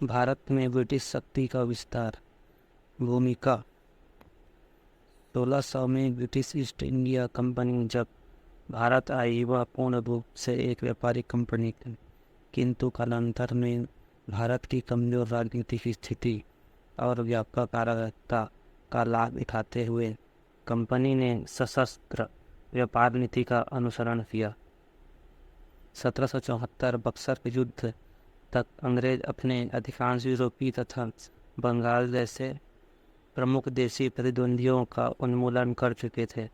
भारत में ब्रिटिश शक्ति का विस्तार। भूमिका। 1600 में ब्रिटिश ईस्ट इंडिया कंपनी जब भारत आई, वह पूर्ण रूप से एक व्यापारिक कंपनी थी, किंतु कालांतर में भारत की कमजोर राजनीतिक स्थिति और व्यापक अराजकता का लाभ उठाते हुए कंपनी ने सशस्त्र व्यापार नीति का अनुसरण किया। 1774 बक्सर के युद्ध तक अंग्रेज अपने अधिकांश यूरोपीय तथा बंगाल जैसे प्रमुख देशी प्रतिद्वंदियों का उन्मूलन कर चुके थे।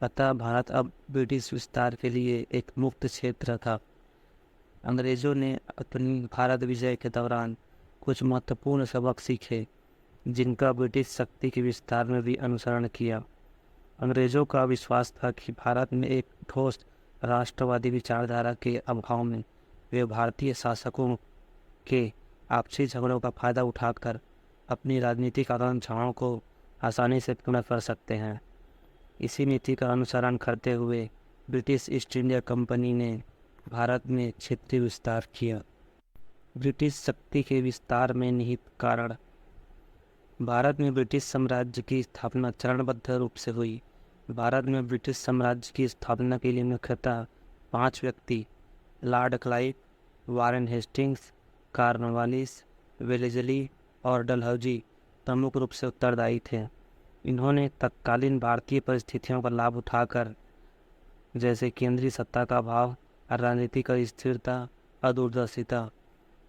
अतः भारत अब ब्रिटिश विस्तार के लिए एक मुक्त क्षेत्र था। अंग्रेजों ने अपनी भारत विजय के दौरान कुछ महत्वपूर्ण सबक सीखे, जिनका ब्रिटिश शक्ति के विस्तार में भी अनुसरण किया। अंग्रेजों का विश्वास था कि भारत में एक ठोस राष्ट्रवादी विचारधारा के अभाव में वे भारतीय शासकों के आपसी झगड़ों का फायदा उठाकर अपनी राजनीतिक आकांक्षाओं को आसानी से पूर्ण कर सकते हैं। इसी नीति का अनुसरण करते हुए ब्रिटिश ईस्ट इंडिया कंपनी ने भारत में क्षेत्रीय विस्तार किया। ब्रिटिश शक्ति के विस्तार में निहित कारण। भारत में ब्रिटिश साम्राज्य की स्थापना चरणबद्ध रूप से हुई। भारत में ब्रिटिश साम्राज्य की स्थापना के लिए मुख्यतः 5 व्यक्ति Lord Clive, Warren Hastings, Cornwallis, Wellesley और डलहौजी प्रमुख रूप से उत्तरदायी थे। इन्होंने तत्कालीन भारतीय परिस्थितियों का लाभ उठाकर, जैसे केंद्रीय सत्ता का अभाव, राजनीतिक अस्थिरता और दूरदर्शिता,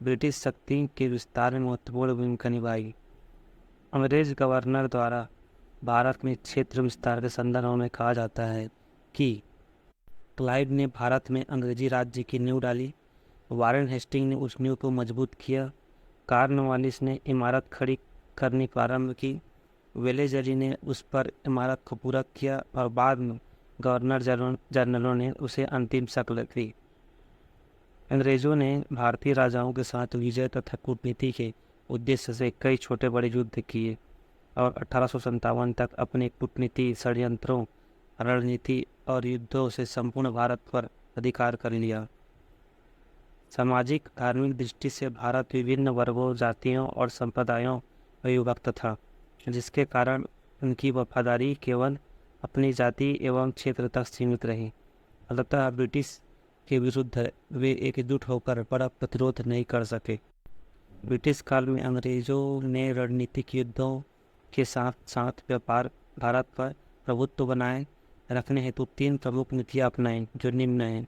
ब्रिटिश शक्ति के विस्तार में महत्वपूर्ण भूमिका निभाई। अंग्रेज गवर्नर द्वारा भारत में क्षेत्र विस्तार के संदर्भ में कहा जाता है कि क्लाइव ने भारत में अंग्रेजी राज्य की नींव डाली, वारेन हेस्टिंग ने उस नींव को मजबूत किया, कॉर्नवालिस ने इमारत खड़ी करनी प्रारंभ की, वेलेस्ली ने उस पर इमारत को पूरा किया और बाद में गवर्नर जनरलों ने उसे अंतिम शक्ल दी। अंग्रेजों ने भारतीय राजाओं के साथ विजय तथा कूटनीति के उद्देश्य से कई छोटे बड़े युद्ध किए और 1857 तक अपने कूटनीति, षड्यंत्रों, रणनीति और युद्धों से संपूर्ण भारत पर अधिकार कर लिया। सामाजिक धार्मिक दृष्टि से भारत विभिन्न वर्गों, जातियों और संप्रदायों में विभक्त था, जिसके कारण उनकी वफादारी केवल अपनी जाति एवं क्षेत्र तक सीमित रही। अतः ब्रिटिश के विरुद्ध वे एकजुट होकर बड़ा प्रतिरोध नहीं कर सके। ब्रिटिश काल में अंग्रेजों ने रणनीतिक युद्धों के साथ साथ व्यापार भारत पर प्रभुत्व बनाए रखने हेतु 3 प्रमुख नीतियाँ अपनाई, जो निम्न हैं।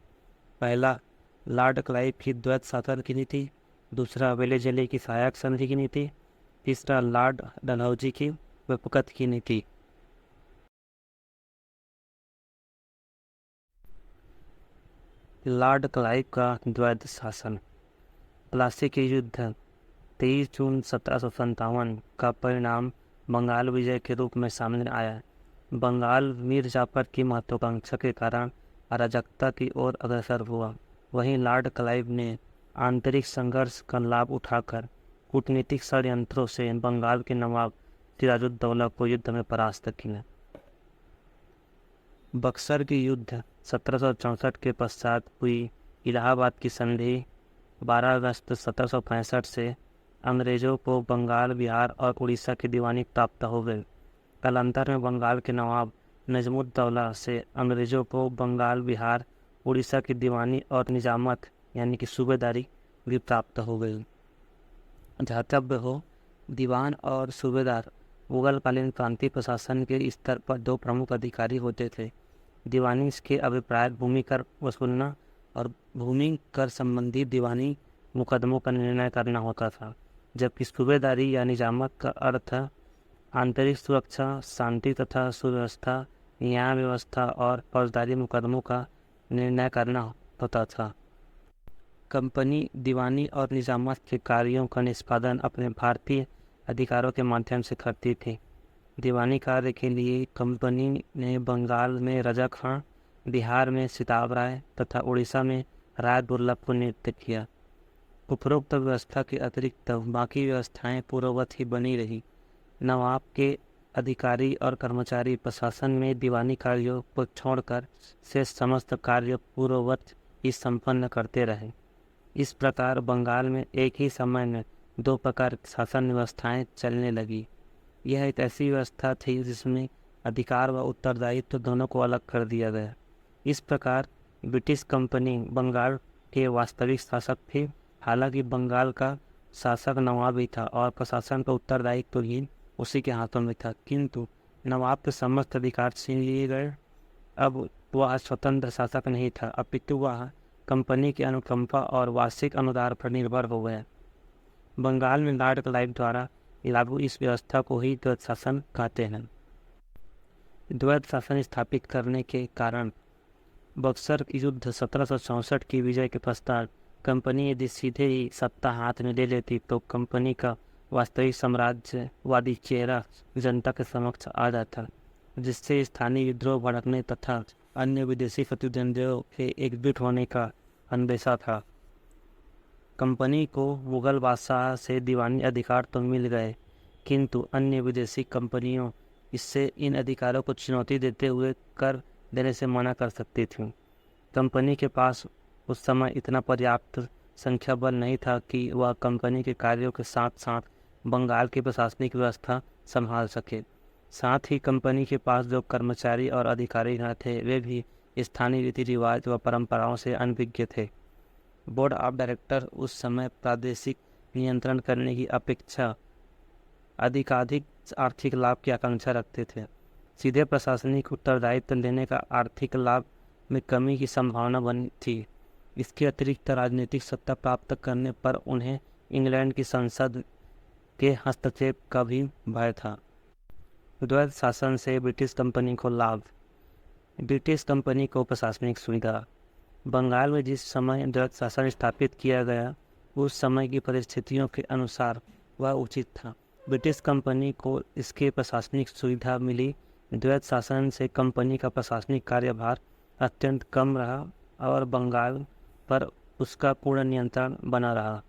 पहला, लॉर्ड क्लाइव की द्वैत शासन की नीति। दूसरा, वेलेस्ली की सहायक संधि की नीति। तीसरा, लॉर्ड डलहौजी की विपक्षत की नीति। लॉर्ड क्लाइव का द्वैत शासन। प्लासी के युद्ध 23 जून 1757 का परिणाम बंगाल विजय के रूप में सामने आया। बंगाल मीर जाफर की महत्वाकांक्षा के कारण अराजकता की ओर अग्रसर हुआ। वहीं लॉर्ड क्लाइव ने आंतरिक संघर्ष का लाभ उठाकर कूटनीतिक षड्यंत्रों से बंगाल के नवाब सिराजुद्दौला को युद्ध में परास्त किया। बक्सर की युद्ध 1764 के पश्चात हुई इलाहाबाद की संधि 12 अगस्त 1765 से अंग्रेजों को बंगाल, बिहार और उड़ीसा की दीवानी प्राप्त हो गई। कालांतर में बंगाल के नवाब नजमुद्दौला से अंग्रेजों को बंगाल, बिहार, उड़ीसा की दीवानी और निजामत यानी कि सूबेदारी भी प्राप्त हो गई। ध्यातव्य हो, दीवान और सूबेदार मुगलकालीन प्रांतीय प्रशासन के स्तर पर 2 प्रमुख अधिकारी होते थे। दीवानी के अभिप्राय भूमि कर वसूलना और भूमि कर संबंधी दीवानी मुकदमों का निर्णय करना होता था, जबकि सूबेदारी या निजामत का अर्थ आंतरिक सुरक्षा, शांति तथा सुव्यवस्था, न्याय व्यवस्था और फौजदारी मुकदमों का निर्णय करना होता था। कंपनी दीवानी और निजामत के कार्यों का निष्पादन अपने भारतीय अधिकारों के माध्यम से करती थी। दीवानी कार्य के लिए कंपनी ने बंगाल में रजा खां, बिहार में सिताब राय तथा उड़ीसा में राय दुर्लभ को नियुक्त किया। उपरोक्त व्यवस्था के अतिरिक्त बाकी व्यवस्थाएं पूर्ववत ही बनी रही। नवाब के अधिकारी और कर्मचारी प्रशासन में दीवानी कार्यों को छोड़कर से समस्त कार्य पूर्ववत ही संपन्न करते रहे। इस प्रकार बंगाल में एक ही समय में दो प्रकार की शासन व्यवस्थाएं चलने लगी। यह एक ऐसी व्यवस्था थी जिसमें अधिकार व उत्तरदायित्व दोनों को अलग कर दिया गया। इस प्रकार ब्रिटिश कंपनी बंगाल के वास्तविक शासक थे। हालांकि बंगाल का शासक नवाब ही था और प्रशासन का उत्तरदायित्व भी उसी के हाथों में था, किंतु नवाब के समस्त अधिकार छीन लिए गए। अब वह स्वतंत्र शासक नहीं था, अपितु वह कंपनी की अनुकंपा और वार्षिक अनुदान पर निर्भर हो गया। बंगाल में लॉर्ड क्लाइव द्वारा लागू इस व्यवस्था को ही द्वैत शासन कहते हैं। द्वैत शासन स्थापित करने के कारण बक्सर युद्ध 1764 की विजय के पश्चात कंपनी यदि सीधे ही सत्ता हाथ में ले लेती तो कंपनी का वास्तविक साम्राज्यवादी चेहरा जनता के समक्ष आ जाता, जिससे स्थानीय विद्रोह भड़कने तथा अन्य विदेशी प्रतिद्वंदियों के एकजुट होने का अंदेशा था। कंपनी को मुगल बादशाह से दीवानी अधिकार तो मिल गए, किंतु अन्य विदेशी कंपनियों इससे इन अधिकारों को चुनौती देते हुए कर देने से मना कर सकती थीं। कंपनी के पास उस समय इतना पर्याप्त संख्या बल नहीं था कि वह कंपनी के कार्यों के साथ साथ बंगाल की प्रशासनिक व्यवस्था संभाल सके। साथ ही कंपनी के पास जो कर्मचारी और अधिकारी थे वे भी स्थानीय रीति रिवाज व परंपराओं से अनभिज्ञ थे। बोर्ड ऑफ डायरेक्टर उस समय प्रादेशिक नियंत्रण करने की अपेक्षा अधिकाधिक आर्थिक लाभ की आकांक्षा रखते थे। सीधे प्रशासनिक उत्तरदायित्व लेने का आर्थिक लाभ में कमी की संभावना बनी थी। इसके अतिरिक्त राजनीतिक सत्ता प्राप्त करने पर उन्हें इंग्लैंड की संसद के हस्तक्षेप का भी भय था। द्वैत शासन से ब्रिटिश कंपनी को लाभ। ब्रिटिश कंपनी को प्रशासनिक सुविधा। बंगाल में जिस समय द्वैत शासन स्थापित किया गया उस समय की परिस्थितियों के अनुसार वह उचित था। ब्रिटिश कंपनी को इसके प्रशासनिक सुविधा मिली। द्वैत शासन से कंपनी का प्रशासनिक कार्यभार अत्यंत कम रहा और बंगाल पर उसका पूर्ण नियंत्रण बना रहा।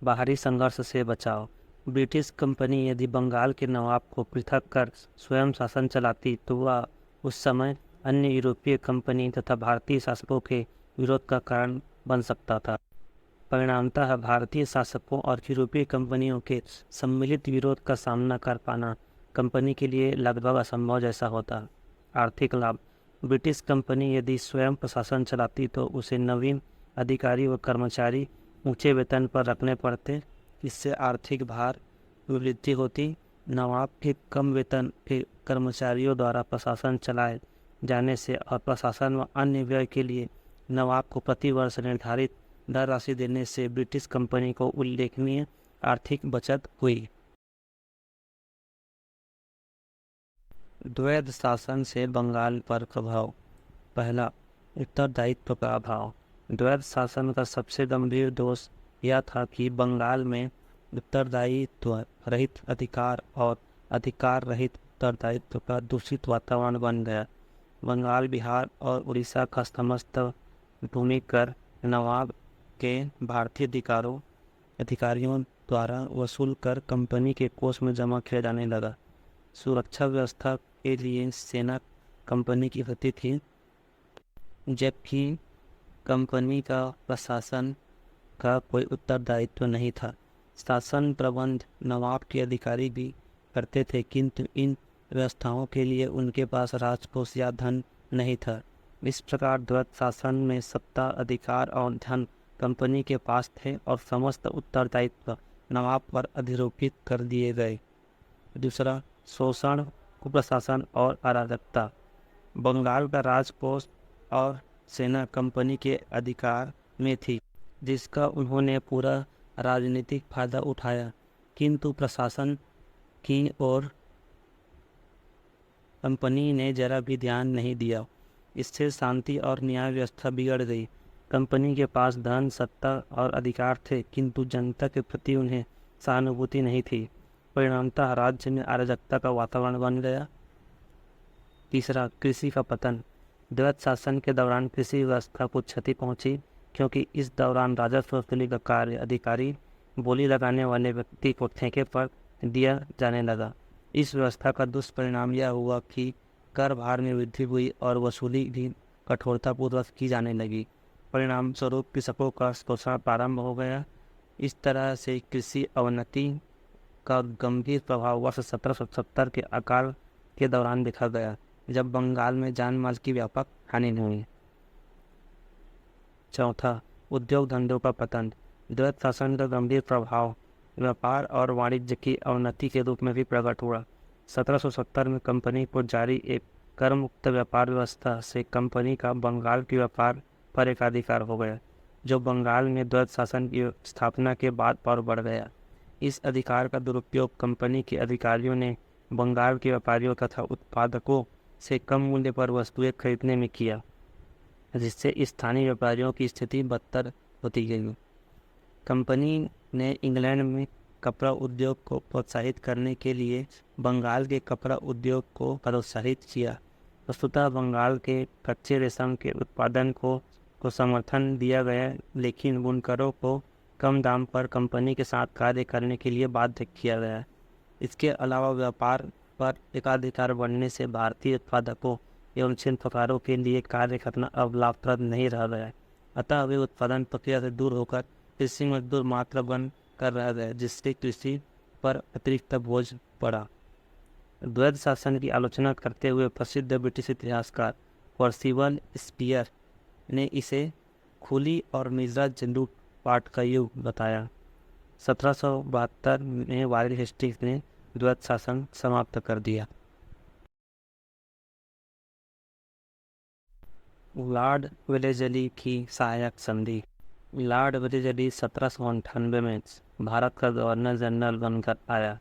बाहरी संघर्ष से बचाव। ब्रिटिश कंपनी यदि बंगाल के नवाब को पृथक कर स्वयं शासन चलाती तो वह उस समय अन्य यूरोपीय कंपनी तथा भारतीय शासकों के विरोध का कारण बन सकता था। परिणामतः भारतीय शासकों और यूरोपीय कंपनियों के सम्मिलित विरोध का सामना कर पाना कंपनी के लिए लगभग असंभव जैसा होता। आर्थिक लाभ। ब्रिटिश कंपनी यदि स्वयं प्रशासन चलाती तो उसे नवीन अधिकारी व कर्मचारी ऊंचे वेतन पर रखने पड़ते। इससे आर्थिक भार में वृद्धि होती। नवाब के कम वेतन के कर्मचारियों द्वारा प्रशासन चलाए जाने से और प्रशासन व अन्य व्यय के लिए नवाब को प्रति वर्ष निर्धारित धन राशि देने से ब्रिटिश कंपनी को उल्लेखनीय आर्थिक बचत हुई। द्वैत शासन से बंगाल पर प्रभाव। पहला, उत्तरदायित्व का अभाव। द्वैत शासन का सबसे गंभीर दोष यह था कि बंगाल में उत्तरदायित्व रहित अधिकार और अधिकार रहित उत्तरदायित्व का दूषित वातावरण बन गया। बंगाल, बिहार और उड़ीसा का समस्त भूमिकर नवाब के भारतीय अधिकारियों द्वारा वसूल कर कंपनी के कोष में जमा किया जाने लगा। सुरक्षा व्यवस्था के लिए सेना कंपनी की होती थी, जबकि कंपनी का प्रशासन का कोई उत्तरदायित्व नहीं था। शासन प्रबंध नवाब के अधिकारी भी करते थे, किंतु इन व्यवस्थाओं के लिए उनके पास राजकोष या धन नहीं था। इस प्रकार द्वैत शासन में सत्ता, अधिकार और धन कंपनी के पास थे और समस्त उत्तरदायित्व नवाब पर अधिरोपित कर दिए गए। दूसरा, शोषण, कुप्रशासन और अराजकता। बंगाल का राजकोष और सेना कंपनी के अधिकार में थी, जिसका उन्होंने पूरा राजनीतिक फायदा उठाया, किंतु प्रशासन की ओर कंपनी ने जरा भी ध्यान नहीं दिया। इससे शांति और न्याय व्यवस्था बिगड़ गई। कंपनी के पास धन, सत्ता और अधिकार थे, किंतु जनता के प्रति उन्हें सहानुभूति नहीं थी। परिणामतः राज्य में अराजकता का वातावरण बन गया। तीसरा, कृषि का पतन। द्वैत शासन के दौरान कृषि व्यवस्था को क्षति पहुंची, क्योंकि इस दौरान राजस्व वसूली का कार्य अधिकारी बोली लगाने वाले व्यक्ति को ठेके पर दिया जाने लगा। इस व्यवस्था का दुष्परिणाम यह हुआ कि कर भार में वृद्धि हुई और वसूली भी कठोरतापूर्वक की जाने लगी। परिणाम स्वरूप कृषकों का शोषण प्रारंभ हो गया। इस तरह से कृषि अवनति का गंभीर प्रभाव वर्ष 1770 के अकाल के दौरान देखा गया, जब बंगाल में जान माल की व्यापक हानि हुई। चौथा, उद्योग धंधों का पतन। द्वैत शासन का गंभीर प्रभाव व्यापार और वाणिज्य की अवनति के रूप में भी प्रकट हुआ। 1770 में कंपनी को जारी एक कर मुक्त व्यापार व्यवस्था से कंपनी का बंगाल के व्यापार पर एकाधिकार हो गया, जो बंगाल में द्वैत शासन की स्थापना के बाद और बढ़ गया। इस अधिकार का दुरुपयोग कंपनी के अधिकारियों ने बंगाल के व्यापारियों तथा उत्पादकों से कम मूल्य पर वस्तुएं खरीदने में किया, जिससे स्थानीय व्यापारियों की स्थिति बदतर होती गई। कंपनी ने इंग्लैंड में कपड़ा उद्योग को प्रोत्साहित करने के लिए बंगाल के कपड़ा उद्योग को प्रोत्साहित किया। वस्तुतः बंगाल के कच्चे रेशम के उत्पादन को समर्थन दिया गया, लेकिन बुनकरों को कम दाम पर कंपनी के साथ कार्य करने के लिए बाध्य किया गया। इसके अलावा व्यापार पर एकाधिकार बढ़ने से भारतीय उत्पादकों एवं शिल्पकारों के लिए कार्य करना अब लाभप्रद नहीं रह गया। अतः वे उत्पादन प्रक्रिया से दूर होकर कृषि मजदूर मात्र बन कर रह गए, जिससे कृषि पर अतिरिक्त बोझ पड़ा। द्वैत शासन की आलोचना करते हुए प्रसिद्ध ब्रिटिश इतिहासकार पर्सिवल स्पीयर ने इसे खुली और निजरा लूटपाट का युग बताया। 1772 में वारेन हेस्टिंग्स ने द्वैत शासन समाप्त कर दिया। लॉर्ड वेलेस्ली की सहायक संधि। लॉर्ड वेलेस्ली 1798 में भारत का गवर्नर जनरल बनकर आया।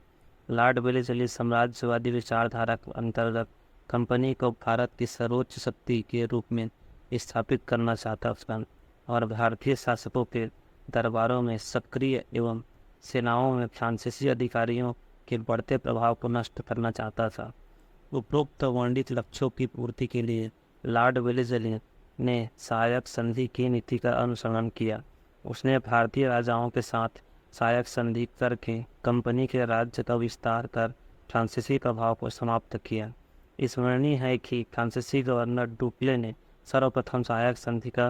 लॉर्ड वेलेस्ली साम्राज्यवादी विचारधारा के अंतर्गत कंपनी को भारत की सर्वोच्च शक्ति के रूप में स्थापित करना चाहता था और भारतीय शासकों के दरबारों में सक्रिय एवं सेनाओं में फ्रांसीसी अधिकारियों के बढ़ते प्रभाव को नष्ट करना चाहता था। उपरोक्त वर्णित लक्ष्यों की पूर्ति के लिए लॉर्ड वेलेस्ली ने सहायक संधि की नीति का अनुसरण किया। उसने भारतीय राजाओं के साथ सहायक संधि करके कंपनी के राज्य का विस्तार कर फ्रांसीसी प्रभाव को समाप्त किया। स्मरणीय है कि फ्रांसीसी गवर्नर डुप्ले ने सर्वप्रथम सहायक संधि का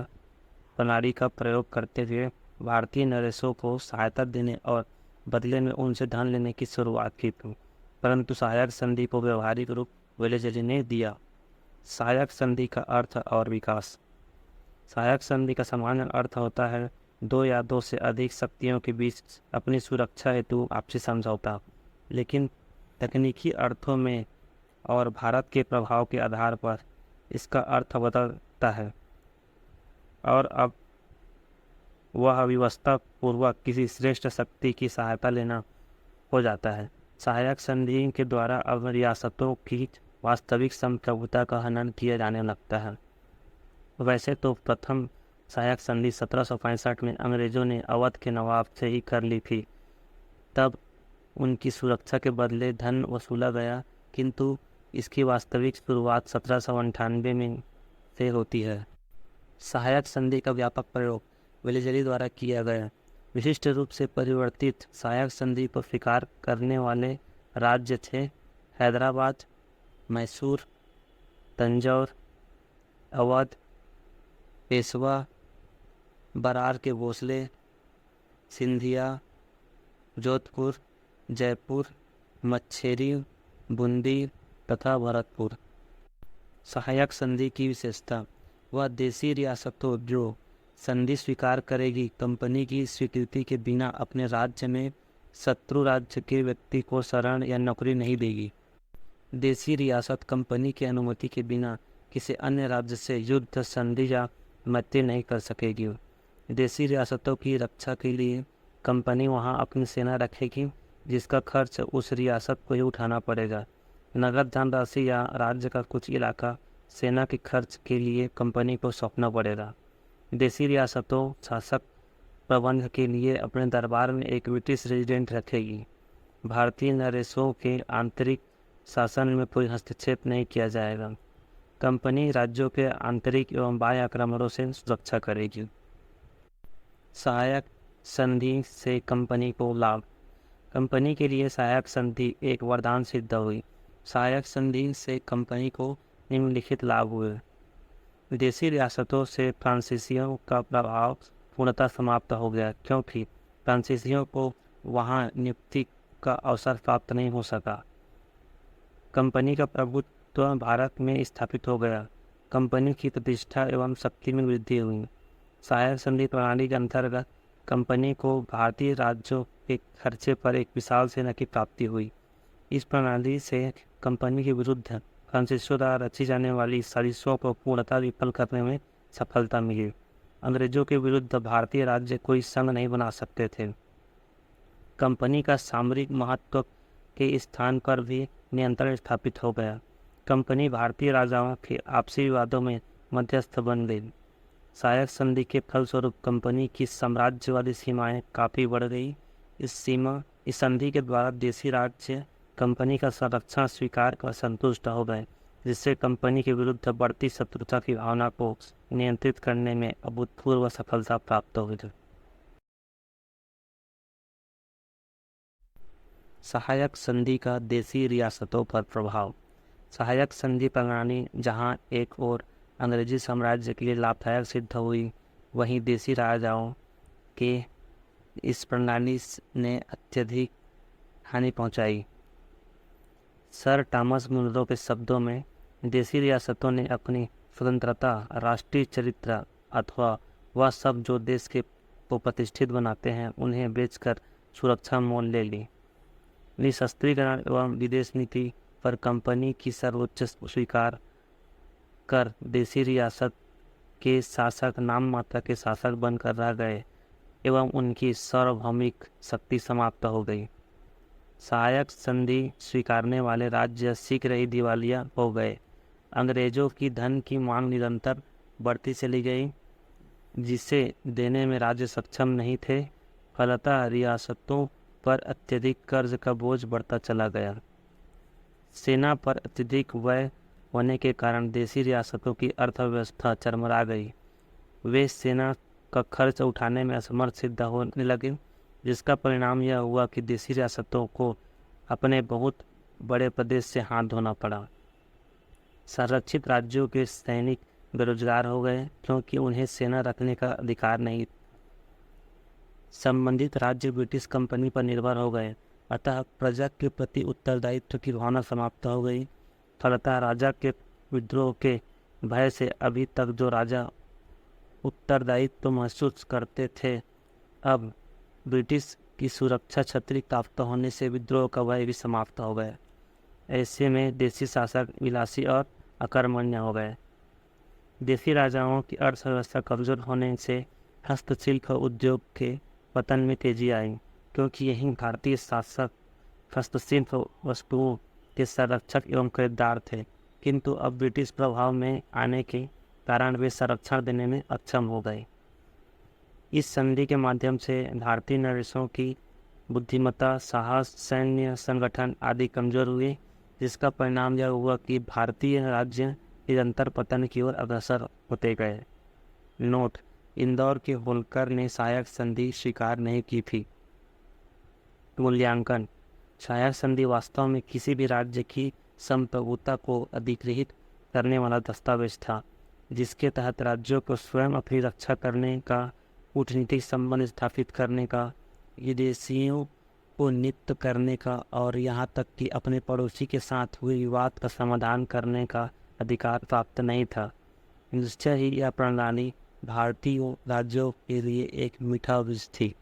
प्रणाली का प्रयोग करते हुए भारतीय नरेशों को सहायता देने और बदले में उनसे धन लेने की शुरुआत की थी, परंतु सहायक संधि को व्यवहारिक रूप वेलेस्ली ने दिया। सहायक संधि का अर्थ और विकास। सहायक संधि का सामान्य अर्थ होता है दो या दो से अधिक शक्तियों के बीच अपनी सुरक्षा हेतु आपसी समझौता, लेकिन तकनीकी अर्थों में और भारत के प्रभाव के आधार पर इसका अर्थ बदलता है और अब वह व्यवस्था पूर्वक किसी श्रेष्ठ शक्ति की सहायता लेना हो जाता है। सहायक संधि के द्वारा अब रियासतों की वास्तविक संप्रभुता का हनन किया जाने लगता है। वैसे तो प्रथम सहायक संधि 1765 में अंग्रेजों ने अवध के नवाब से ही कर ली थी। तब उनकी सुरक्षा के बदले धन वसूला गया, किंतु इसकी वास्तविक शुरुआत 1798 में से होती है। सहायक संधि का व्यापक प्रयोग वेलेस्ली द्वारा किया गया। विशिष्ट रूप से परिवर्तित सहायक संधि को स्वीकार करने वाले राज्य थे हैदराबाद, मैसूर, तंजौर, अवध, पेशवा, बरार के भोसले, सिंधिया, जोधपुर, जयपुर, मच्छेरी, बूंदी तथा भरतपुर। सहायक संधि की विशेषता। वह देशी रियासतों जो संधि स्वीकार करेगी कंपनी की स्वीकृति के बिना अपने राज्य में शत्रु राज्य के व्यक्ति को शरण या नौकरी नहीं देगी। देशी रियासत कंपनी की अनुमति के बिना किसी अन्य राज्य से युद्ध, संधि या मैत्री नहीं कर सकेगी। देशी रियासतों की रक्षा के लिए कंपनी वहां अपनी सेना रखेगी, जिसका खर्च उस रियासत को ही उठाना पड़ेगा। नगद धनराशि या राज्य का कुछ इलाका सेना के खर्च के लिए कंपनी को सौंपना पड़ेगा। देशी रियासतों शासक प्रबंध के लिए अपने दरबार में एक ब्रिटिश रेजिडेंट रखेगी। भारतीय नरेशों के आंतरिक शासन में कोई हस्तक्षेप नहीं किया जाएगा। कंपनी राज्यों के आंतरिक एवं बाह्य आक्रमणों से सुरक्षा करेगी। सहायक संधि से कंपनी को लाभ। कंपनी के लिए सहायक संधि एक वरदान सिद्ध हुई। सहायक संधि से कंपनी को निम्नलिखित लाभ हुए। विदेशी रियासतों से फ्रांसीसियों का प्रभाव पूर्णतः समाप्त हो गया, क्योंकि फ्रांसीसियों को वहां नियुक्ति का अवसर प्राप्त नहीं हो सका। कंपनी का प्रभुत्व भारत में स्थापित हो गया। कंपनी की प्रतिष्ठा एवं शक्ति में वृद्धि हुई। सहायक संधि प्रणाली के अंतर्गत कंपनी को भारतीय राज्यों के खर्चे पर एक विशाल सेना की प्राप्ति हुई। इस प्रणाली से कंपनी के विरुद्ध फ्रांसीसियों द्वारा रची जाने वाली साजिशों को पूर्णतः विफल करने में सफलता मिली। अंग्रेजों के विरुद्ध भारतीय राज्य कोई संघ नहीं बना सकते थे। कंपनी का सामरिक महत्व के स्थान पर भी नियंत्रण स्थापित हो गया। कंपनी भारतीय राजाओं के आपसी विवादों में मध्यस्थ बन गई। सहायक संधि के फलस्वरूप कंपनी की साम्राज्यवादी सीमाएं काफ़ी बढ़ गई। इस संधि के द्वारा देशी राज्य कंपनी का संरक्षण स्वीकार कर संतुष्ट हो गए, जिससे कंपनी के विरुद्ध बढ़ती शत्रुता की भावना को नियंत्रित करने में अभूतपूर्व सफलता प्राप्त हो गई। सहायक संधि का देशी रियासतों पर प्रभाव। सहायक संधि प्रणाली जहां एक ओर अंग्रेजी साम्राज्य के लिए लाभदायक सिद्ध हुई, वहीं देशी राजाओं के इस प्रणाली ने अत्यधिक हानि पहुंचाई। सर थॉमस मुनरो के शब्दों में, देशी रियासतों ने अपनी स्वतंत्रता, राष्ट्रीय चरित्र अथवा वह सब जो देश के को प्रतिष्ठित बनाते हैं उन्हें बेचकर सुरक्षा मोल ले ली। निशस्त्रीकरण एवं विदेश नीति पर कंपनी की सर्वोच्च स्वीकार कर देशी रियासत के शासक नाम मात्र के शासक बनकर रह गए एवं उनकी सार्वभौमिक शक्ति समाप्त हो गई। सहायक संधि स्वीकारने वाले राज्य शीघ्र ही दिवालिया हो गए। अंग्रेजों की धन की मांग निरंतर बढ़ती चली गई, जिसे देने में राज्य सक्षम नहीं थे। फलतः रियासतों पर अत्यधिक कर्ज का बोझ बढ़ता चला गया। सेना पर अत्यधिक व्यय होने के कारण देशी रियासतों की अर्थव्यवस्था चरमरा गई। वे सेना का खर्च उठाने में असमर्थ सिद्ध होने लगे, जिसका परिणाम यह हुआ कि देशी रियासतों को अपने बहुत बड़े प्रदेश से हाथ धोना पड़ा। संरक्षित राज्यों के सैनिक बेरोजगार हो गए, क्योंकि उन्हें सेना रखने का अधिकार नहीं। संबंधित राज्य ब्रिटिश कंपनी पर निर्भर हो गए, अतः प्रजा के प्रति उत्तरदायित्व की भावना समाप्त हो गई। फलतः राजा के विद्रोह के भय से अभी तक जो राजा उत्तरदायित्व महसूस करते थे, अब ब्रिटिश की सुरक्षा छतरी प्राप्त होने से विद्रोह का भय भी समाप्त हो गया। ऐसे में देशी शासक विलासी और अकर्मण्य हो गए। देशी राजाओं की अर्थव्यवस्था कमजोर होने से हस्तशिल्प उद्योग के पतन में तेजी आई, क्योंकि यही भारतीय शासक हस्तशिल्प वस्तुओं के संरक्षक एवं खरीदार थे, किंतु अब ब्रिटिश प्रभाव में आने के कारण वे संरक्षण देने में अक्षम हो गए। इस संधि के माध्यम से भारतीय नरेशों की बुद्धिमत्ता, साहस, सैन्य संगठन आदि कमजोर हुए, जिसका परिणाम यह हुआ कि भारतीय राज्य निरंतर पतन की ओर अग्रसर होते गए। नोट: इंदौर के होलकर ने सहायक संधि स्वीकार नहीं की थी। मूल्यांकन: सहायक संधि वास्तव में किसी भी राज्य की संप्रभुता को अधिकृत करने वाला दस्तावेज था, जिसके तहत राज्यों को स्वयं अपनी रक्षा करने का, कूटनीतिक संबंध स्थापित करने का, विदेशियों को नियुक्त करने का और यहाँ तक कि अपने पड़ोसी के साथ हुए विवाद का समाधान करने का अधिकार प्राप्त नहीं था। निश्चय ही यह प्रणाली भारतीय राज्यों के लिए एक मीठा बीज थी।